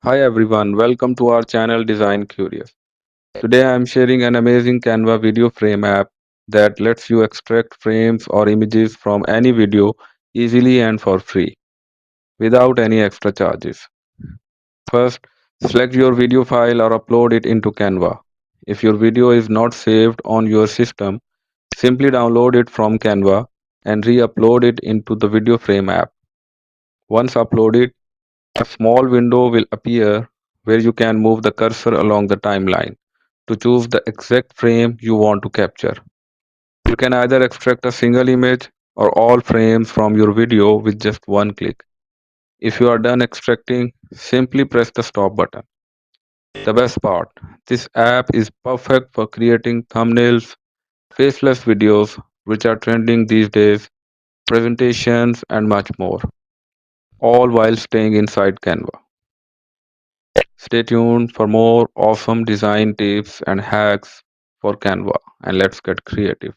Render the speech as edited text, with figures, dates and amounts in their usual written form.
Hi everyone, welcome to our channel Design Curious. Today I am sharing an amazing Canva video frame app that lets you extract frames or images from any video easily and for free without any extra charges. First, select your video file or upload it into Canva. If your video is not saved on your system, simply download it from Canva and re-upload it into the video frame app. Once uploaded, a small window will appear where you can move the cursor along the timeline to choose the exact frame you want to capture. You can either extract a single image or all frames from your video with just one click. If you are done extracting, simply press the stop button. The best part, this app is perfect for creating thumbnails, faceless videos, which are trending these days, presentations, and much more, all while staying inside Canva. Stay tuned for more awesome design tips and hacks for Canva, and let's get creative.